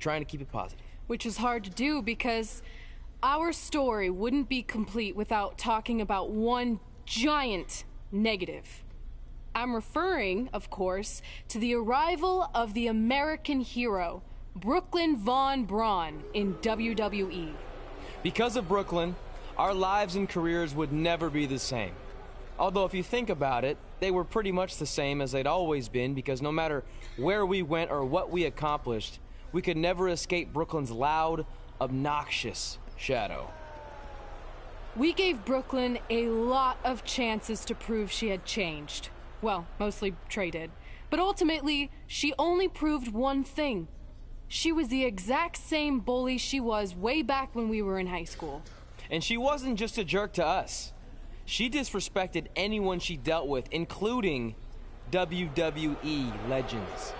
trying to keep it positive. Which is hard to do because our story wouldn't be complete without talking about one giant negative. I'm referring, of course, to the arrival of the American hero, Brooklyn Von Braun, in WWE. Because of Brooklyn, our lives and careers would never be the same. Although if you think about it, they were pretty much the same as they'd always been, because no matter where we went or what we accomplished, we could never escape Brooklyn's loud, obnoxious shadow. We gave Brooklyn a lot of chances to prove she had changed. Well, mostly Trey did. But ultimately, she only proved one thing. She was the exact same bully she was way back when we were in high school. And she wasn't just a jerk to us. She disrespected anyone she dealt with, including WWE legends.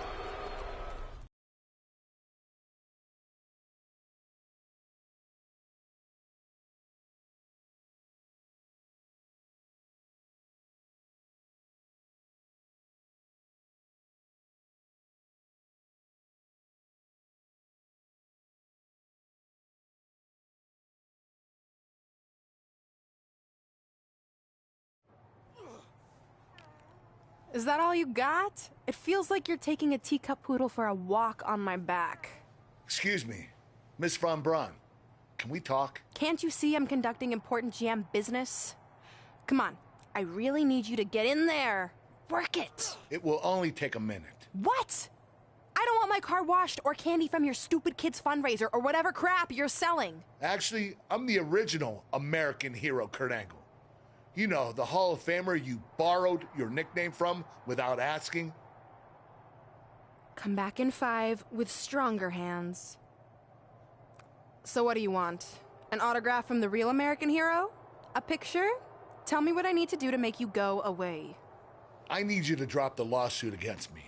Is that all you got? It feels like you're taking a teacup poodle for a walk on my back. Excuse me, Miss Von Braun. Can we talk? Can't you see I'm conducting important GM business? Come on, I really need you to get in there. Work it. It will only take a minute. What? I don't want my car washed or candy from your stupid kids fundraiser or whatever crap you're selling. Actually, I'm the original American hero, Kurt Angle. You know, the Hall of Famer you borrowed your nickname from without asking. Come back in 5 with stronger hands. So what do you want? An autograph from the real American hero? A picture? Tell me what I need to do to make you go away. I need you to drop the lawsuit against me.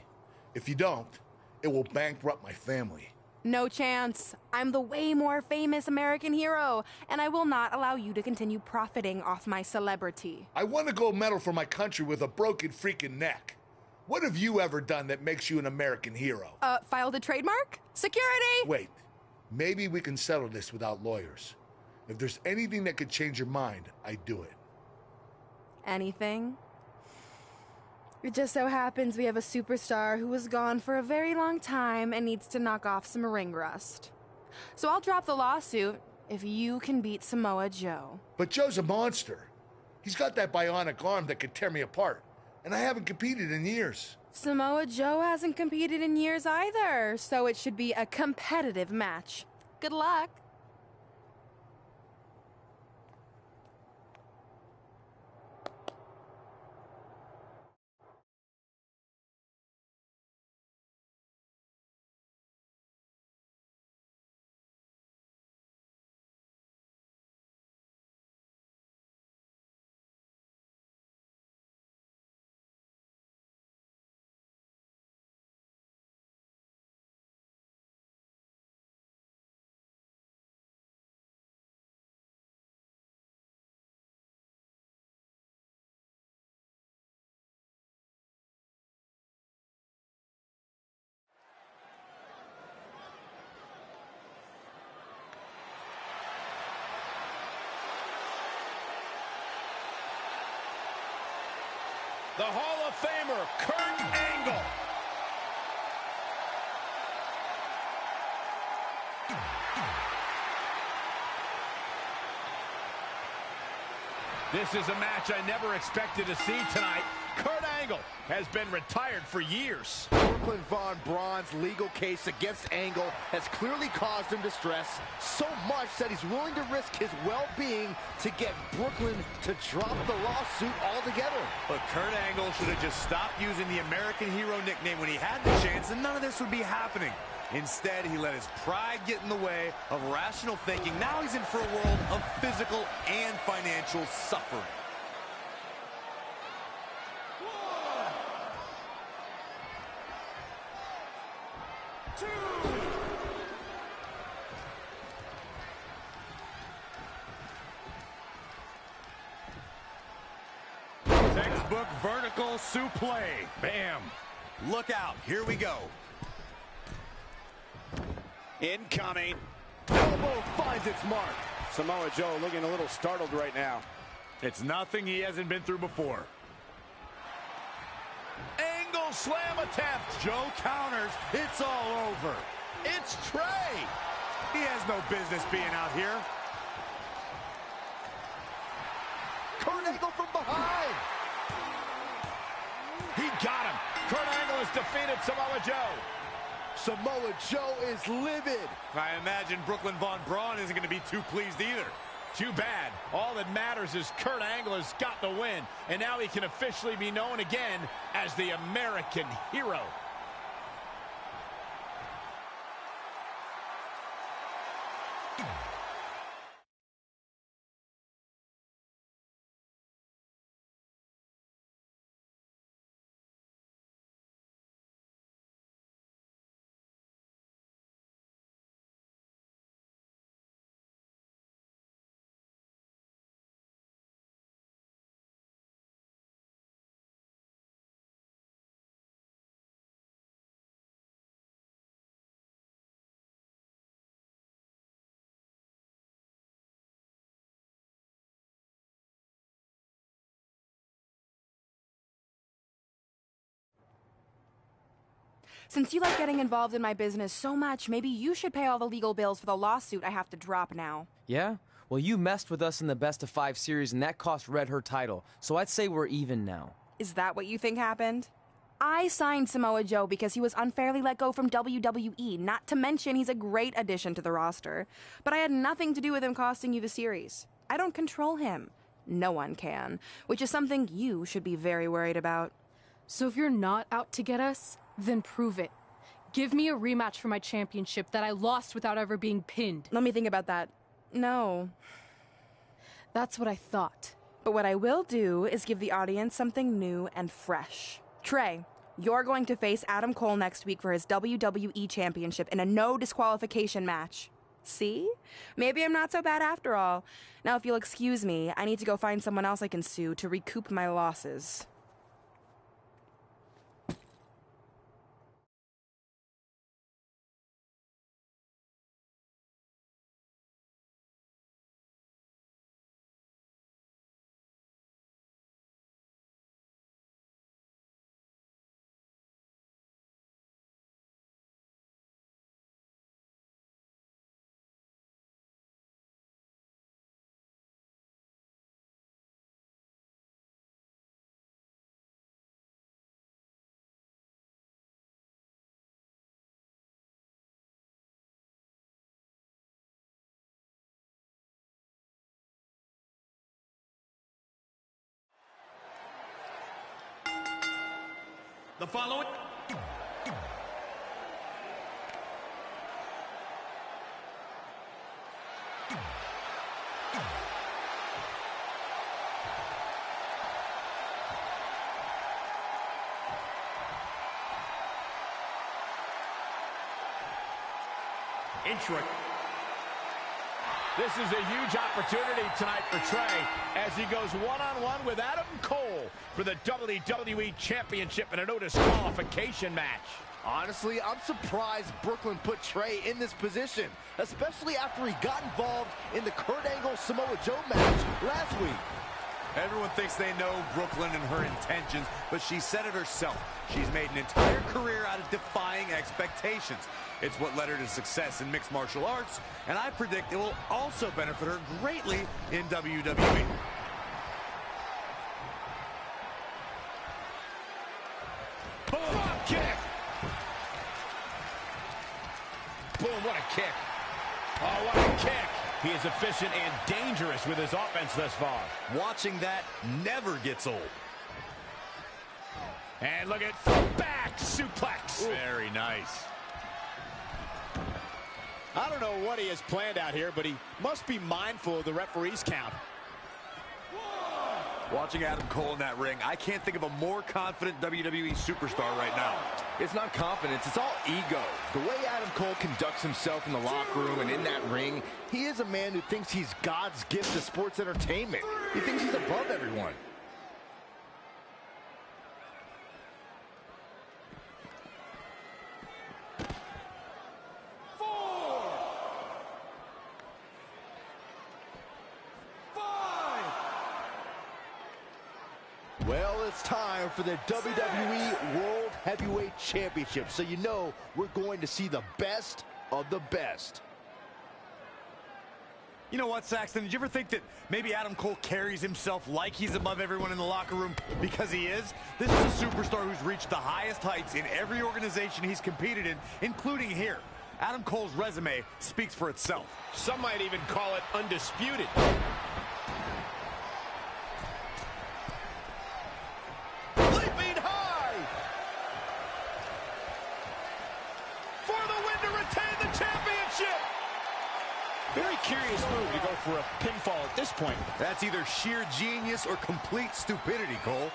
If you don't, it will bankrupt my family. No chance. I'm the way more famous American hero, and I will not allow you to continue profiting off my celebrity. I won a gold medal for my country with a broken freaking neck. What have you ever done that makes you an American hero? Filed a trademark? Security! Wait, maybe we can settle this without lawyers. If there's anything that could change your mind, I'd do it. Anything? It just so happens we have a superstar who was gone for a very long time and needs to knock off some ring rust. So I'll drop the lawsuit if you can beat Samoa Joe. But Joe's a monster. He's got that bionic arm that could tear me apart, and I haven't competed in years. Samoa Joe hasn't competed in years either, so it should be a competitive match. Good luck. The Hall of Famer, Kurt Angle. This is a match I never expected to see tonight. Kurt Angle has been retired for years. Brooklyn Von Braun's legal case against Angle has clearly caused him distress, so much that he's willing to risk his well-being to get Brooklyn to drop the lawsuit altogether. But Kurt Angle should have just stopped using the American hero nickname when he had the chance, and none of this would be happening. Instead, he let his pride get in the way of rational thinking. Now he's in for a world of physical and financial suffering. Textbook vertical suplex. Bam. Look out. Here we go. Incoming. Elbow finds its mark. Samoa Joe looking a little startled right now. It's nothing he hasn't been through before. Angle slam attempt. Joe counters. It's all over. It's Trey. He has no business being out here. Kurt Angle from behind. He got him. Kurt Angle has defeated Samoa Joe. Samoa Joe is livid. I imagine Brooklyn Von Braun isn't going to be too pleased either. Too bad. All that matters is Kurt Angle has got the win, and now he can officially be known again as the American Hero. Since you like getting involved in my business so much, maybe you should pay all the legal bills for the lawsuit I have to drop now. Yeah? Well, you messed with us in the Best of 5 series, and that cost Red her title. So I'd say we're even now. Is that what you think happened? I signed Samoa Joe because he was unfairly let go from WWE, not to mention he's a great addition to the roster. But I had nothing to do with him costing you the series. I don't control him. No one can, which is something you should be very worried about. So if you're not out to get us, then prove it. Give me a rematch for my championship that I lost without ever being pinned. Let me think about that. No. That's what I thought. But what I will do is give the audience something new and fresh. Trey, you're going to face Adam Cole next week for his WWE Championship in a no disqualification match. See? Maybe I'm not so bad after all. Now, if you'll excuse me, I need to go find someone else I can sue to recoup my losses. The following... Intro. This is a huge opportunity tonight for Trey as he goes one-on-one with Adam Cole for the WWE Championship in a no disqualification match. Honestly, I'm surprised Brooklyn put Trey in this position, especially after he got involved in the Kurt Angle Samoa Joe match last week. Everyone thinks they know Brooklyn and her intentions, but she said it herself. She's made an entire career out of defying expectations. It's what led her to success in mixed martial arts, and I predict it will also benefit her greatly in WWE. Drop kick! Boom, what a kick. Oh, what a kick. He is efficient and dangerous with his offense thus far. Watching that never gets old. And look at back suplex. Very nice. I don't know what he has planned out here, but he must be mindful of the referee's count. Watching Adam Cole in that ring, I can't think of a more confident WWE superstar right now. It's not confidence, it's all ego. The way Adam Cole conducts himself in the locker room and in that ring, He is a man who thinks he's God's gift to sports entertainment. He thinks he's above everyone. Well, it's time for the WWE World Heavyweight Championship, so you know we're going to see the best of the best. You know what, Saxton? Did you ever think that maybe Adam Cole carries himself like he's above everyone in the locker room? Because he is. This is a superstar who's reached the highest heights in every organization he's competed in, including here. Adam Cole's resume speaks for itself. Some might even call it undisputed. Leaping high! For the win to retain the championship! Very curious move to go for a pinfall at this point. That's either sheer genius or complete stupidity, Cole.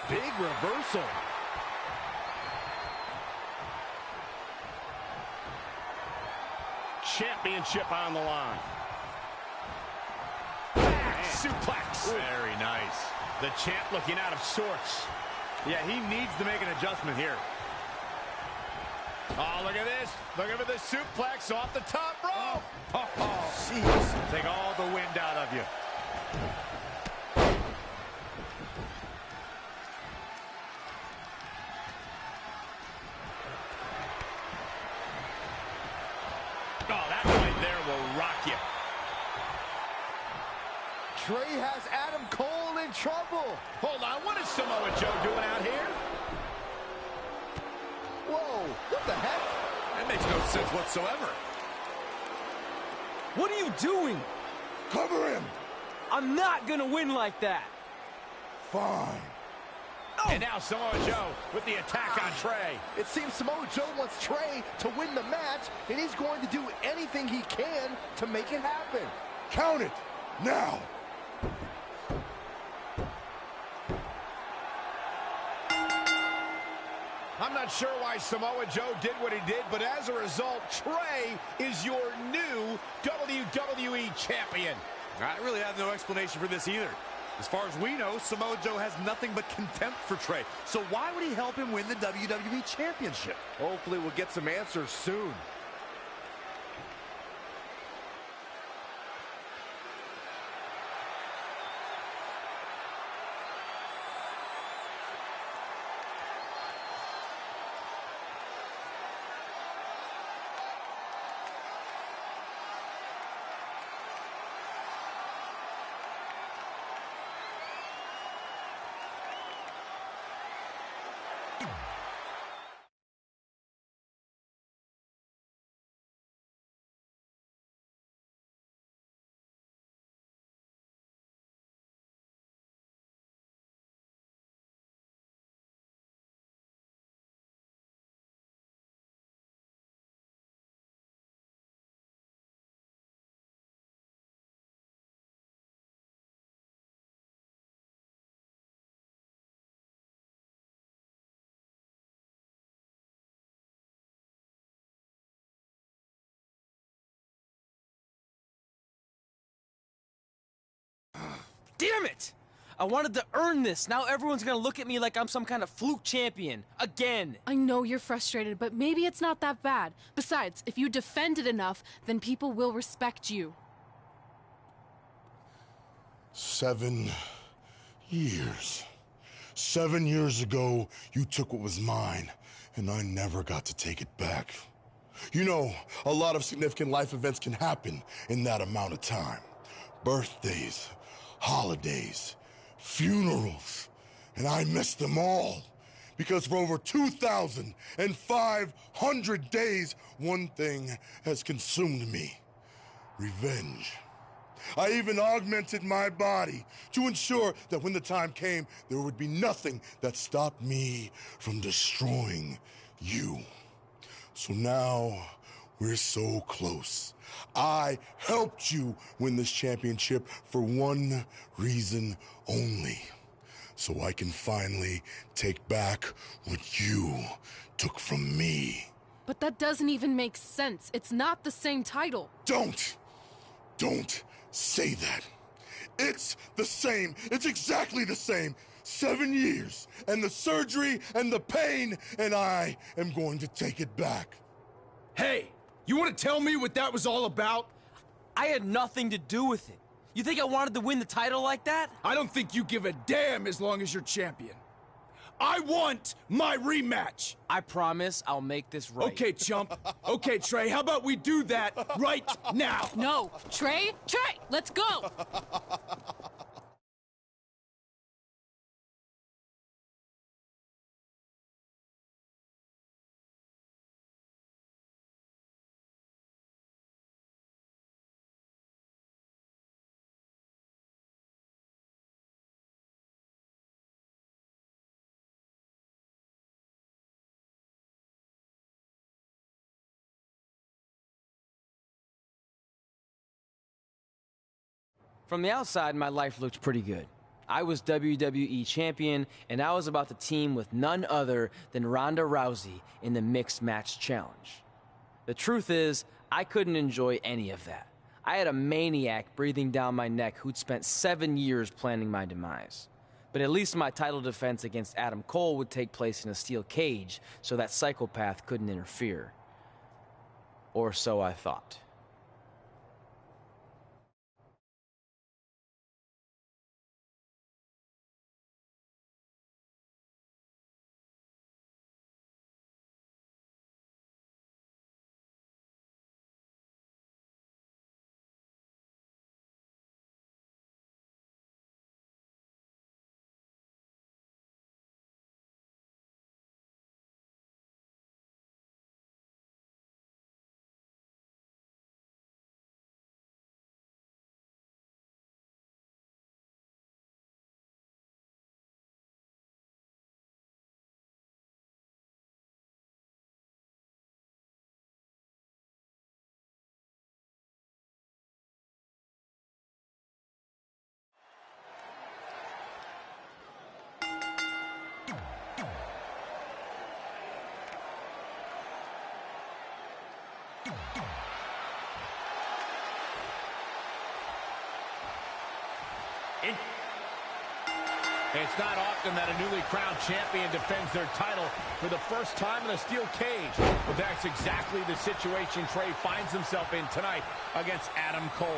Big reversal. Championship on the line. Suplex. Very nice. The champ looking out of sorts. Yeah, he needs to make an adjustment here. Oh, look at this. Looking for the suplex off the top rope. Oh, jeez. Take all the wind out of you. Oh, that right there will rock you. Trey has Adam Cole in trouble. Hold on, what is Samoa Joe doing out here? Whoa, what the heck? That makes no sense whatsoever. What are you doing? Cover him! I'm not gonna win like that. Fine. And now Samoa Joe with the attack on Trey. It seems Samoa Joe wants Trey to win the match, and he's going to do anything he can to make it happen. Count it! Now! I'm not sure why Samoa Joe did what he did, but as a result, Trey is your new WWE Champion. I really have no explanation for this either. As far as we know, Samoa Joe has nothing but contempt for Trey. So why would he help him win the WWE Championship? Hopefully we'll get some answers soon. Damn it! I wanted to earn this. Now everyone's gonna look at me like I'm some kind of fluke champion. Again. I know you're frustrated, but maybe it's not that bad. Besides, if you defend it enough, then people will respect you. 7 years. 7 years ago, you took what was mine, and I never got to take it back. You know, a lot of significant life events can happen in that amount of time. Birthdays, holidays, funerals, and I missed them all. Because for over 2,500 days, one thing has consumed me: revenge. I even augmented my body to ensure that when the time came, there would be nothing that stopped me from destroying you. So now, we're so close. I helped you win this championship for one reason only: so I can finally take back what you took from me. But that doesn't even make sense. It's not the same title. Don't say that. It's the same. It's exactly the same. 7 years, and the surgery, and the pain, and I am going to take it back. Hey, you want to tell me what that was all about? I had nothing to do with it. You think I wanted to win the title like that? I don't think you give a damn as long as you're champion. I want my rematch. I promise I'll make this right. Okay, chump. Okay, Trey, how about we do that right now? No, Trey, let's go. From the outside, my life looked pretty good. I was WWE champion, and I was about to team with none other than Ronda Rousey in the Mixed Match Challenge. The truth is, I couldn't enjoy any of that. I had a maniac breathing down my neck who'd spent 7 years planning my demise. But at least my title defense against Adam Cole would take place in a steel cage, so that psychopath couldn't interfere. Or so I thought. It's not often that a newly crowned champion defends their title for the first time in a steel cage, but that's exactly the situation Trey finds himself in tonight against Adam Cole.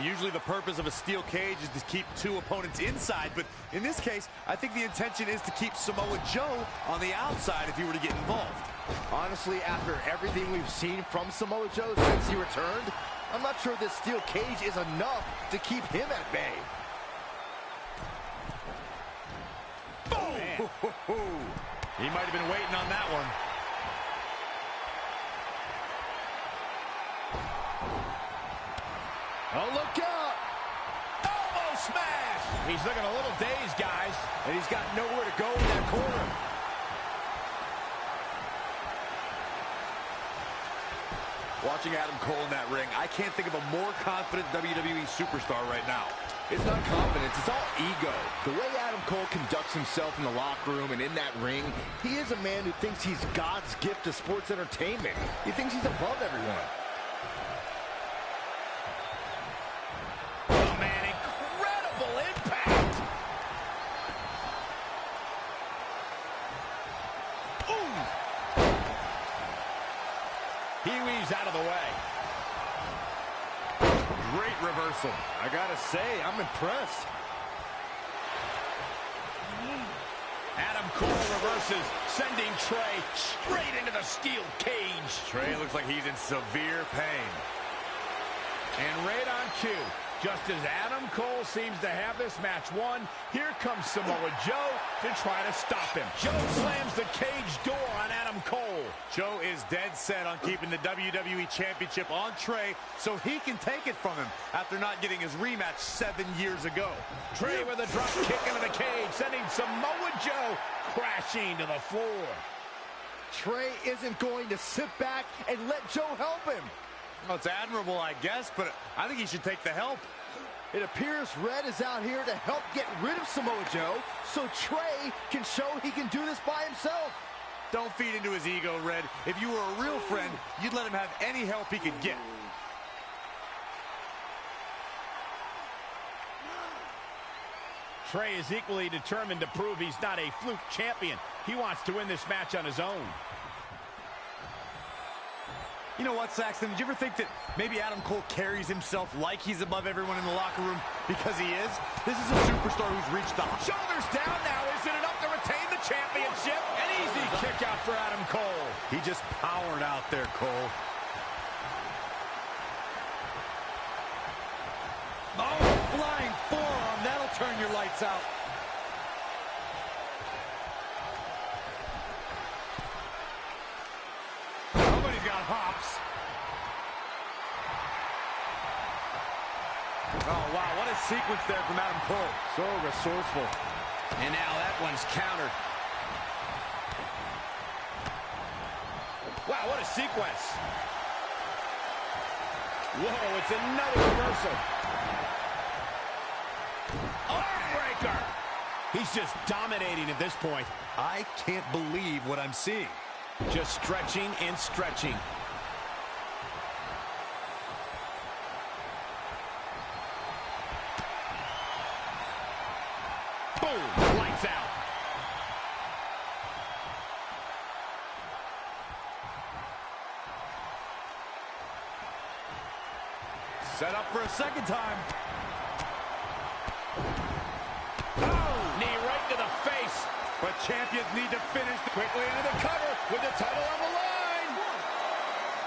Usually the purpose of a steel cage is to keep two opponents inside, but in this case, I think the intention is to keep Samoa Joe on the outside if he were to get involved. Honestly, after everything we've seen from Samoa Joe since he returned, I'm not sure this steel cage is enough to keep him at bay. He might have been waiting on that one. Oh, look out! Elbow smash! He's looking a little dazed, guys. And he's got nowhere to go in that corner. Watching Adam Cole in that ring, I can't think of a more confident WWE superstar right now. It's not confidence, it's all ego. The way Adam Cole conducts himself in the locker room and in that ring, He is a man who thinks he's God's gift to sports entertainment. He thinks he's above everyone. Oh, man, incredible impact! Ooh! He weaves out of the way. Great reversal. I gotta say, I'm impressed. Adam Cole reverses, sending Trey straight into the steel cage. Trey looks like he's in severe pain. And right on cue, just as Adam Cole seems to have this match won, here comes Samoa Joe to try to stop him. Joe slams the cage door on Adam Cole. Joe is dead set on keeping the WWE Championship on Trey so he can take it from him after not getting his rematch 7 years ago. Trey with a drop kick into the cage, sending Samoa Joe crashing to the floor. Trey isn't going to sit back and let Joe help him. Well, it's admirable, I guess, but I think he should take the help. It appears Red is out here to help get rid of Samoa Joe so Trey can show he can do this by himself. Don't feed into his ego, Red. If you were a real friend, you'd let him have any help he could get. Trey is equally determined to prove he's not a fluke champion. He wants to win this match on his own. You know what, Saxton? Did you ever think that maybe Adam Cole carries himself like he's above everyone in the locker room because he is? This is a superstar who's reached the Shoulders down now. Is it enough to retain the championship? An easy kick out for Adam Cole. He just powered out there, Cole. Oh, flying forearm. That'll turn your lights out. Somebody's got hops. Oh, wow, what a sequence there from Adam Cole. So resourceful. And now that one's countered. Wow, what a sequence. Whoa, it's another reversal. Armbreaker. He's just dominating at this point. I can't believe what I'm seeing. Just stretching and stretching. Boom, lights out. Set up for a second time. Oh, knee right to the face. But champions need to finish Quickly into the cover with the title on the line. 1,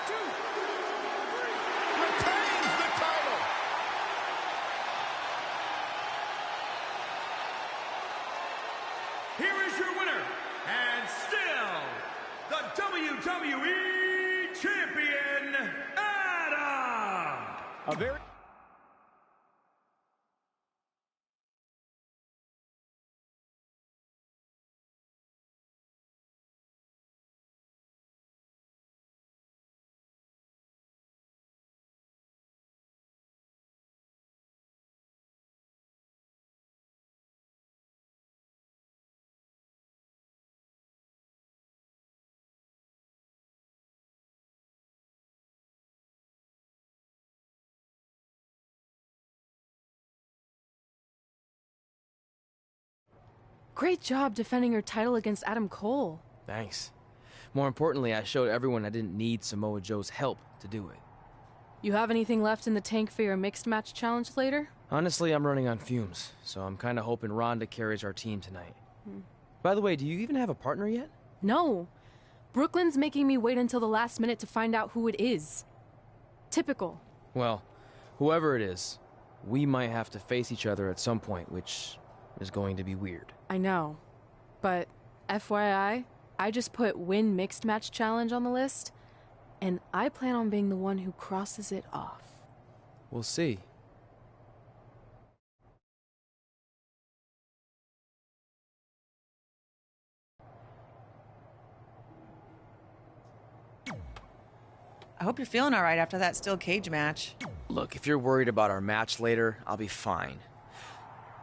2, 3. Retains the title. Here is your winner, and still the WWE Champion, Adam! A very... Great job defending your title against Adam Cole. Thanks. More importantly, I showed everyone I didn't need Samoa Joe's help to do it. You have anything left in the tank for your mixed match challenge later? Honestly, I'm running on fumes, so I'm kind of hoping Rhonda carries our team tonight. By the way, do you even have a partner yet? No. Brooklyn's making me wait until the last minute to find out who it is. Typical. Well, whoever it is, we might have to face each other at some point, which is going to be weird. I know. But FYI, I just put win mixed match challenge on the list, and I plan on being the one who crosses it off. We'll see. I hope you're feeling all right after that steel cage match. Look, if you're worried about our match later, I'll be fine.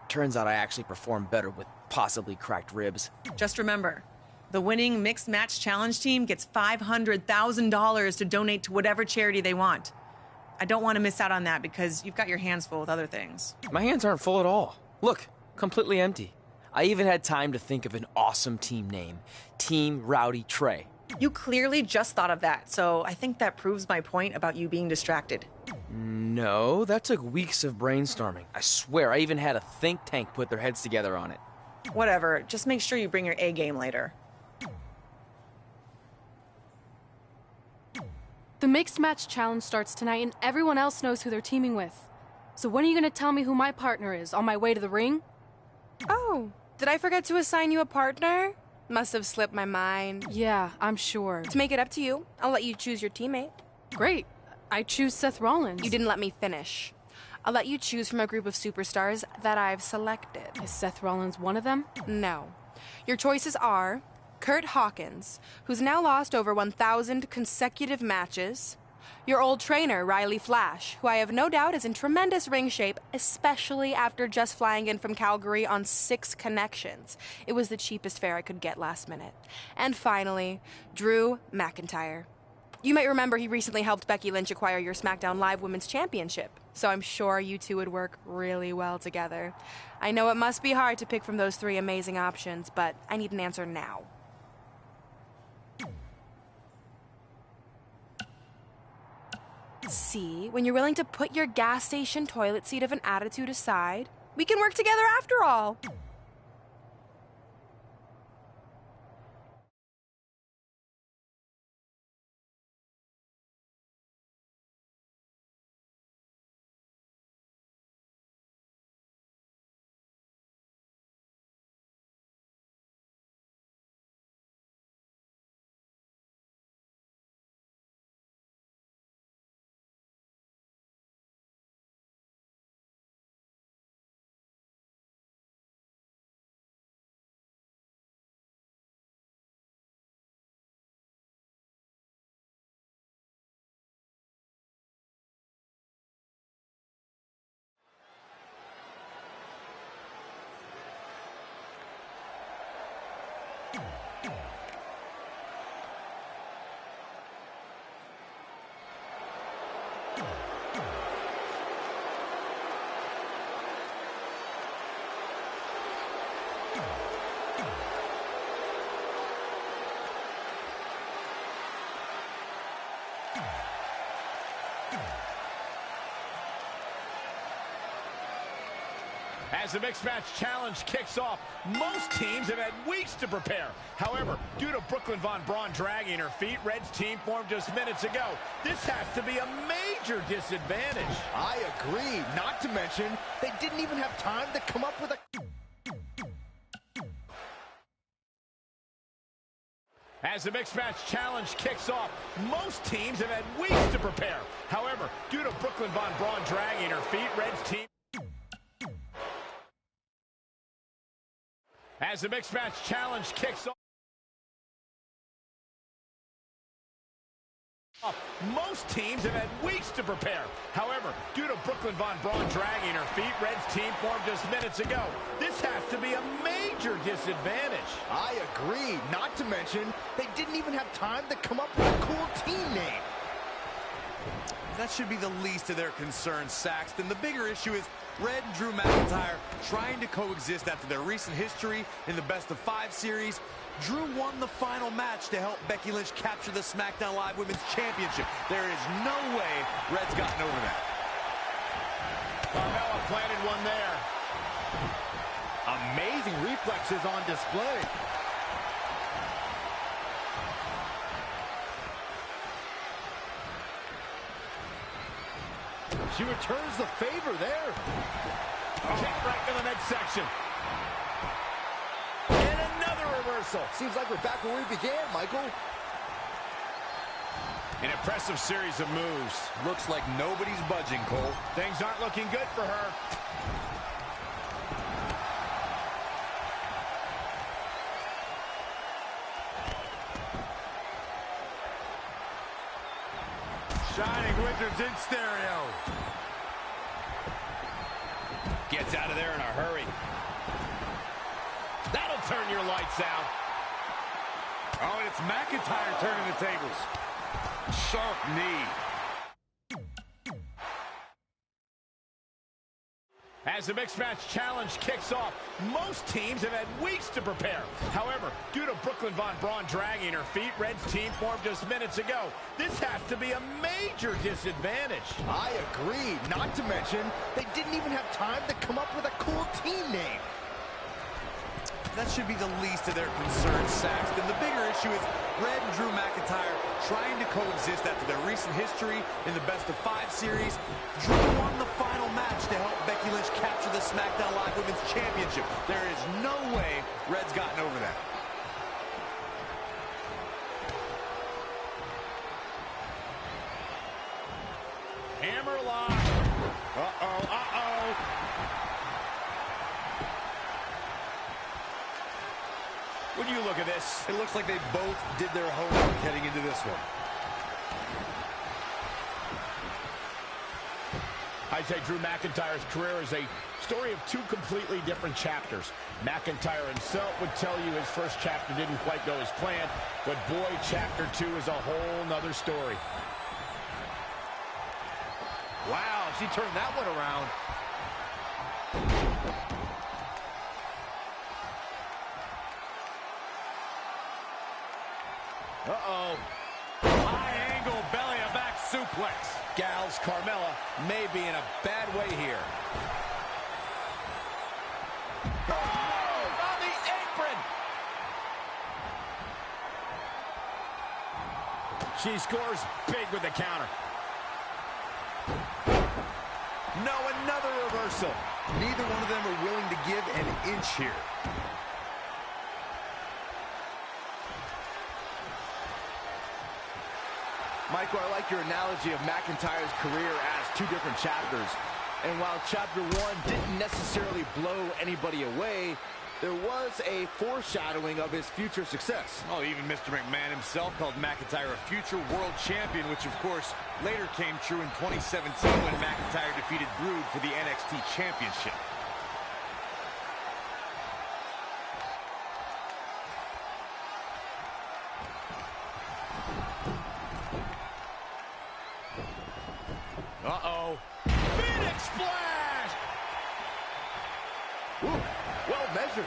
Turns out I actually performed better with possibly cracked ribs. Just remember, the winning mixed match challenge team gets $500,000 to donate to whatever charity they want. I don't want to miss out on that because you've got your hands full with other things. My hands aren't full at all. Look, completely empty. I even had time to think of an awesome team name. Team Rowdy Trey. You clearly just thought of that, so I think that proves my point about you being distracted. No, that took weeks of brainstorming. I swear, I even had a think tank put their heads together on it. Whatever, just make sure you bring your A game later. The mixed match challenge starts tonight, and everyone else knows who they're teaming with. So when are you going to tell me who my partner is on my way to the ring? Oh, did I forget to assign you a partner? Must have slipped my mind. Yeah, I'm sure. To make it up to you, I'll let you choose your teammate. Great. I choose Seth Rollins. You didn't let me finish. I'll let you choose from a group of superstars that I've selected. Is Seth Rollins one of them? No. Your choices are Kurt Hawkins, who's now lost over 1,000 consecutive matches. Your old trainer, Riley Flash, who I have no doubt is in tremendous ring shape, especially after just flying in from Calgary on 6 connections. It was the cheapest fare I could get last minute. And finally, Drew McIntyre. You might remember he recently helped Becky Lynch acquire your SmackDown Live Women's Championship, so I'm sure you two would work really well together. I know it must be hard to pick from those 3 amazing options, but I need an answer now. See, when you're willing to put your gas station toilet seat of an attitude aside, we can work together after all. As the Mixed Match Challenge kicks off, most teams have had weeks to prepare. However, due to Brooklyn Von Braun dragging her feet, Red's team formed just minutes ago. This has to be a major disadvantage. I agree. Not to mention, they didn't even have time to come up with a... As the Mixed Match Challenge kicks off, most teams have had weeks to prepare. However, due to Brooklyn Von Braun dragging her feet, Red's team... As the Mixed Match Challenge kicks off, most teams have had weeks to prepare. However, due to Brooklyn Von Braun dragging her feet, Red's team formed just minutes ago. This has to be a major disadvantage. I agree. Not to mention, they didn't even have time to come up with a cool team name. That should be the least of their concerns, Saxton. The bigger issue is Red and Drew McIntyre trying to coexist after their recent history in the best-of-5 series. Drew won the final match to help Becky Lynch capture the SmackDown Live Women's Championship. There is no way Red's gotten over that. Carmella planted one there. Amazing reflexes on display. She returns the favor there. Kick right to the midsection. And another reversal. Seems like we're back where we began, Michael. An impressive series of moves. Looks like nobody's budging, Cole. Things aren't looking good for her. Shining Wizards in stereo. Gets out of there in a hurry. That'll turn your lights out. Oh, and it's McIntyre turning the tables. Sharp knee. As the Mixed Match Challenge kicks off, most teams have had weeks to prepare. However, due to Brooklyn Von Braun dragging her feet, Red's team formed just minutes ago. This has to be a major disadvantage. I agree. Not to mention, they didn't even have time to come up with a cool team name. That should be the least of their concerns, Saxton. The bigger issue is Red and Drew McIntyre trying to coexist after their recent history in the best-of-5 series. Drew won the final match to help Becky Lynch capture the SmackDown Live Women's Championship. There is no way Red's gotten over that. Hammerlock. Uh-oh, uh-oh. When you look at this, It looks like they both did their homework heading into this one. I'd say Drew McIntyre's career is a story of two completely different chapters. McIntyre himself would tell you his first chapter didn't quite go as planned, but boy, chapter 2 is a whole nother story. Wow, she turned that one around. Uh-oh. High angle belly-to-back suplex. Gals, Carmella may be in a bad way here. Oh, on the apron! She scores big with the counter. No, another reversal. Neither one of them are willing to give an inch here. Michael, I like your analogy of McIntyre's career as two different chapters. And while chapter one didn't necessarily blow anybody away, there was a foreshadowing of his future success. Oh, even Mr. McMahon himself called McIntyre a future world champion, which of course later came true in 2017 when McIntyre defeated Brood for the NXT Championship. Uh-oh. Phoenix Splash! Ooh, well measured.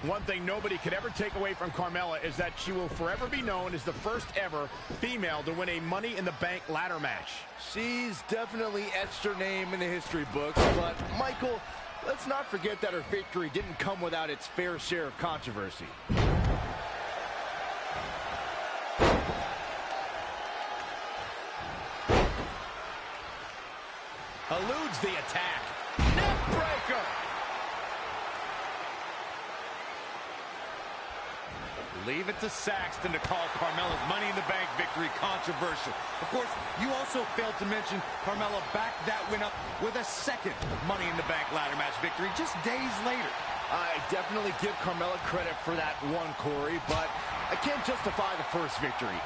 One thing nobody could ever take away from Carmella is that she will forever be known as the first ever female to win a Money in the Bank ladder match. She's definitely etched her name in the history books, but Michael, let's not forget that her victory didn't come without its fair share of controversy. Eludes the attack. Neckbreaker! Leave it to Saxton to call Carmella's Money in the Bank victory controversial. Of course, you also failed to mention Carmella backed that win up with a second Money in the Bank ladder match victory just days later. I definitely give Carmella credit for that one, Corey, but I can't justify the first victory.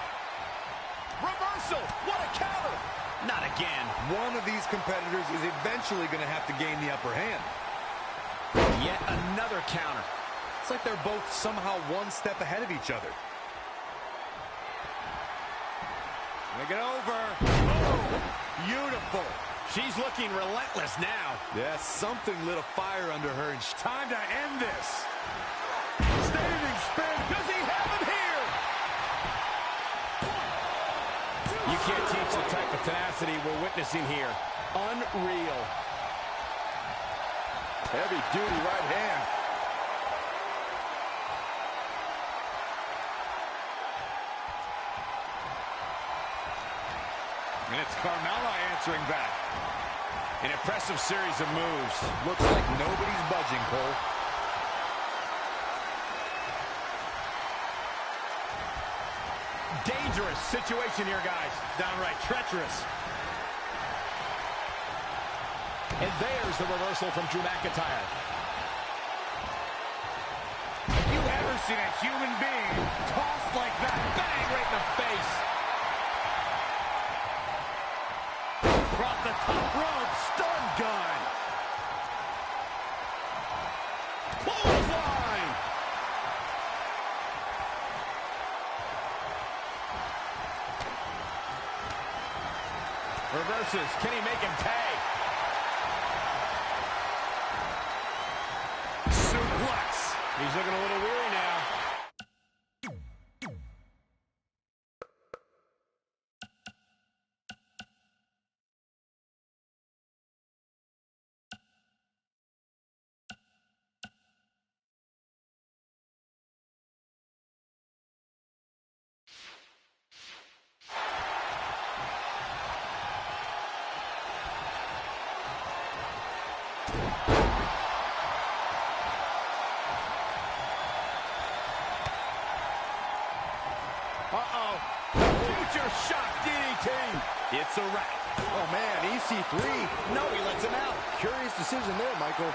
Reversal! What a counter! Not again. One of these competitors is eventually going to have to gain the upper hand. Yet another counter. It's like they're both somehow one step ahead of each other. Make it over. Oh, beautiful. She's looking relentless now. Yeah, something lit a fire under her, and it's time to end this. Standing spin. Does he have it here? You can't teach the type of tenacity we're witnessing here. Unreal. Heavy duty right hand. And it's Carmella answering back. An impressive series of moves. Looks like nobody's budging, Cole. Dangerous situation here, guys. Downright treacherous. And there's the reversal from Drew McIntyre. Have you ever seen a human being tossed like that? Bang, right in the face. Across the top rope, stun gun. Clothesline. Reverses. Can he make him pay? Suplex. He's looking a little weary now. Uh-oh. Future shock DDT. It's a wrap. Oh, man, EC3. No, he lets him out. Curious decision there, Michael.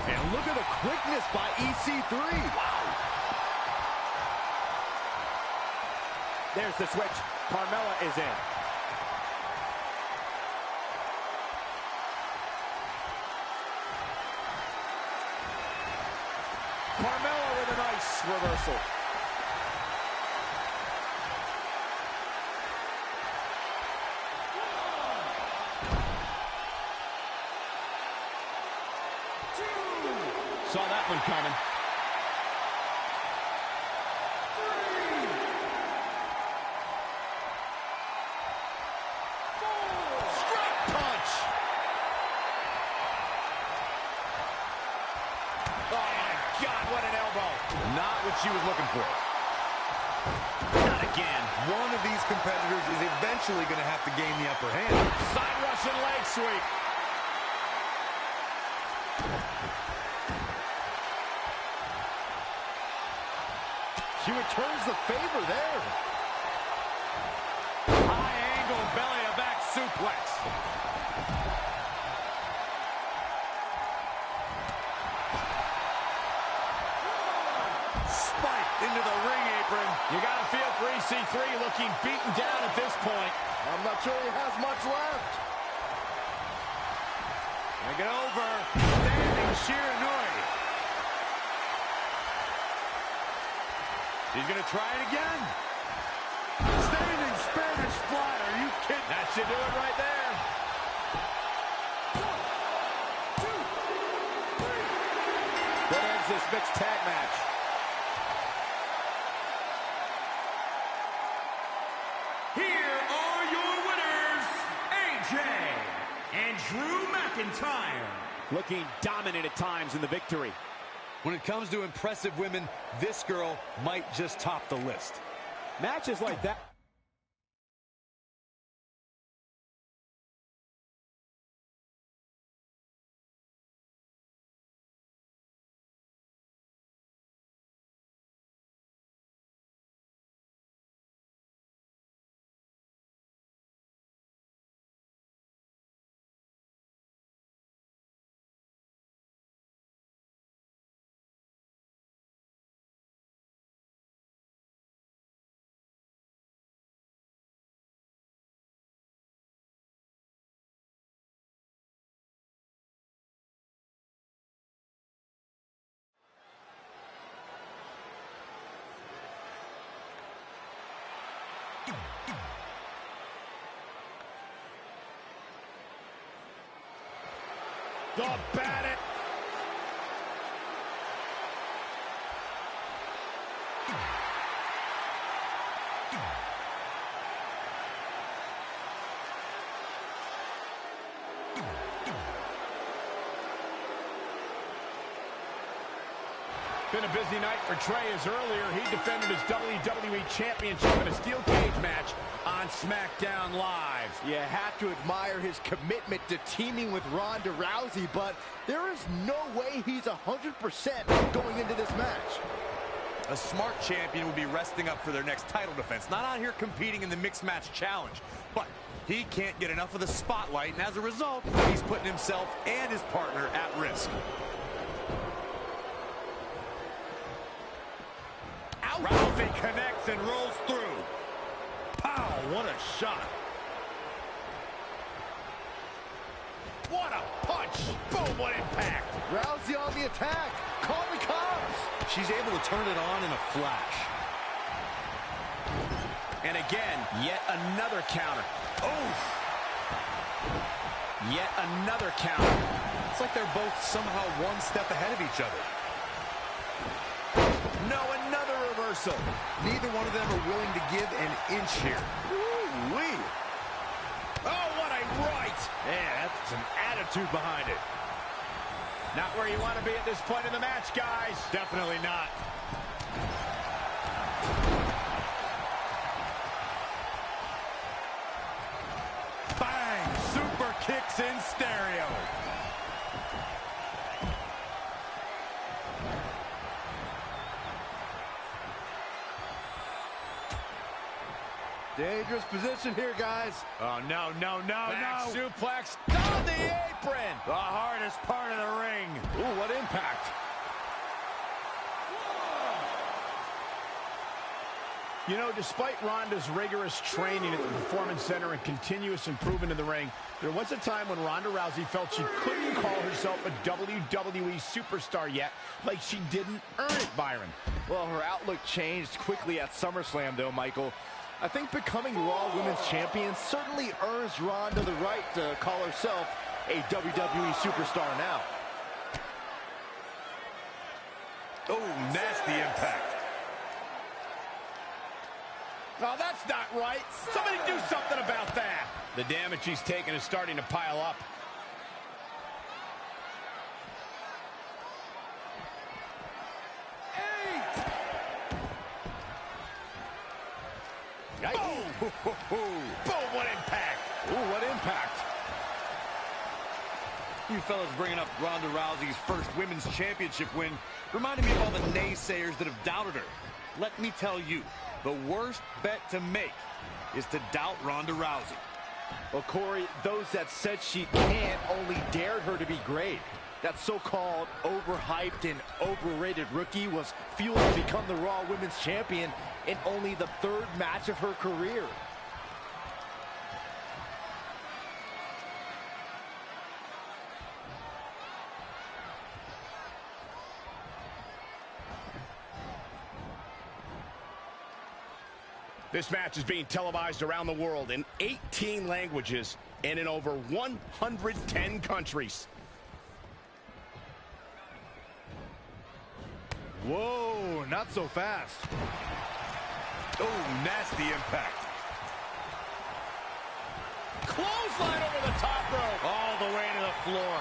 And look at the quickness by EC3. Wow. There's the switch. Carmella is in. Carmella with a nice reversal. Saw that one coming. She was looking for. Not again. One of these competitors is eventually going to have to gain the upper hand. Side Russian leg sweep. She returns the favor there. High angle belly to back suplex. Into the ring apron. You got to feel for EC3 looking beaten down at this point. I'm not sure he has much left. Make it over. Standing Shiranui. He's going to try it again. Standing Spanish fly. Are you kidding? That should do it right there. 1, 2, 3. That ends this mixed tag match. Here are your winners, AJ and Drew McIntyre. Looking dominant at times in the victory. When it comes to impressive women, this girl might just top the list. Matches like that. The Bandit. Been a busy night for Trey, as earlier he defended his WWE Championship in a steel cage match on SmackDown Live. You have to admire his commitment to teaming with Ronda Rousey, but there is no way he's 100% going into this match. A smart champion will be resting up for their next title defense, not out here competing in the mixed match challenge. But he can't get enough of the spotlight, and as a result, he's putting himself and his partner at risk. Rousey connects and rolls through. Pow, what a shot. What a punch. Boom, what impact. Rousey on the attack. Call the cops. She's able to turn it on in a flash. And again, yet another counter. Oh! Yet another counter. It's like they're both somehow one step ahead of each other. No, another reversal. Neither one of them are willing to give an inch here. Woo-wee. Oh, what a right. Yeah, that's some attitude behind it. Not where you want to be at this point in the match, guys. Definitely not. Bang! Super kicks in stereo. Dangerous position here, guys. Oh, no, no, no, back no. Suplex on the apron. The hardest part of the ring. Ooh, what impact. You know, despite Ronda's rigorous training at the Performance Center and continuous improvement in the ring, there was a time when Ronda Rousey felt she couldn't call herself a WWE superstar yet, like she didn't earn it, Byron. Well, her outlook changed quickly at SummerSlam, though, Michael. I think becoming Raw Women's Champion certainly earns Ronda the right to call herself a WWE superstar now. Oh, nasty impact. Oh, that's not right. Somebody do something about that. The damage she's taken is starting to pile up. Yikes. Oh. Boom, what impact. Ooh, what impact. You fellas bringing up Ronda Rousey's first women's championship win reminded me of all the naysayers that have doubted her. Let me tell you, the worst bet to make is to doubt Ronda Rousey. Well, Corey, those that said she can't only dared her to be great. That so-called overhyped and overrated rookie was fueled to become the Raw Women's Champion in only the third match of her career. This match is being televised around the world in 18 languages and in over 110 countries. Whoa, not so fast. Oh, nasty impact. Clothesline over the top rope. All the way to the floor.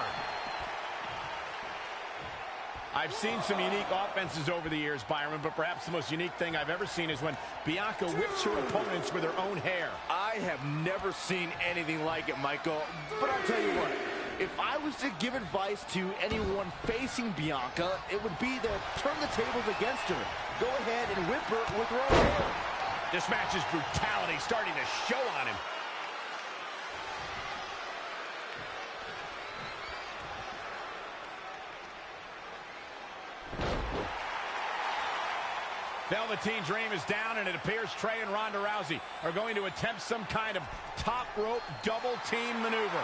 I've seen some unique offenses over the years, Byron, but perhaps the most unique thing I've ever seen is when Bianca whips her opponents with her own hair. I have never seen anything like it, Michael. But I'll tell you what, if I was to give advice to anyone facing Bianca, it would be to turn the tables against her. Go ahead and whip her with her own hair. This match's brutality starting to show on him. Velveteen Dream is down, and it appears Trey and Ronda Rousey are going to attempt some kind of top rope double team maneuver.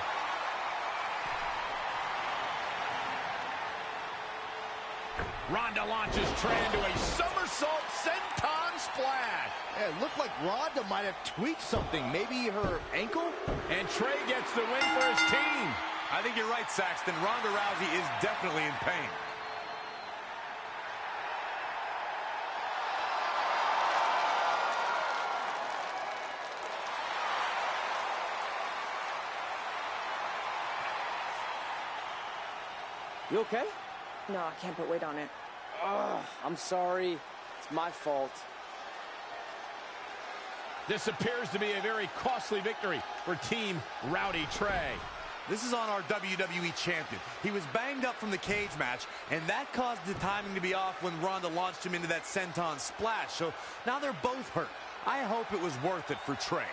Ronda launches Trey into a somersault senton splash. Yeah, it looked like Ronda might have tweaked something, maybe her ankle? And Trey gets the win for his team. I think you're right, Saxton. Ronda Rousey is definitely in pain. You okay? No, I can't put weight on it. I'm sorry. It's my fault. This appears to be a very costly victory for Team Rowdy Trey. This is on our WWE champion. He was banged up from the cage match, and that caused the timing to be off when Ronda launched him into that senton splash. So now they're both hurt. I hope it was worth it for Trey.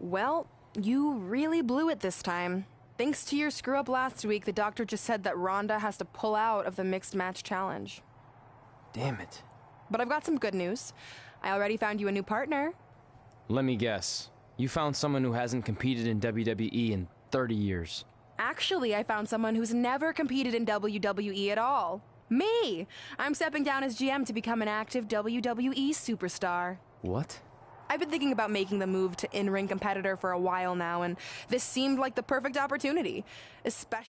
Well, you really blew it this time. Thanks to your screw-up last week, the doctor just said that Ronda has to pull out of the mixed match challenge. Damn it. But I've got some good news. I already found you a new partner. Let me guess. You found someone who hasn't competed in WWE in 30 years. Actually, I found someone who's never competed in WWE at all. Me! I'm stepping down as GM to become an active WWE superstar. What? I've been thinking about making the move to in-ring competitor for a while now, and this seemed like the perfect opportunity, especially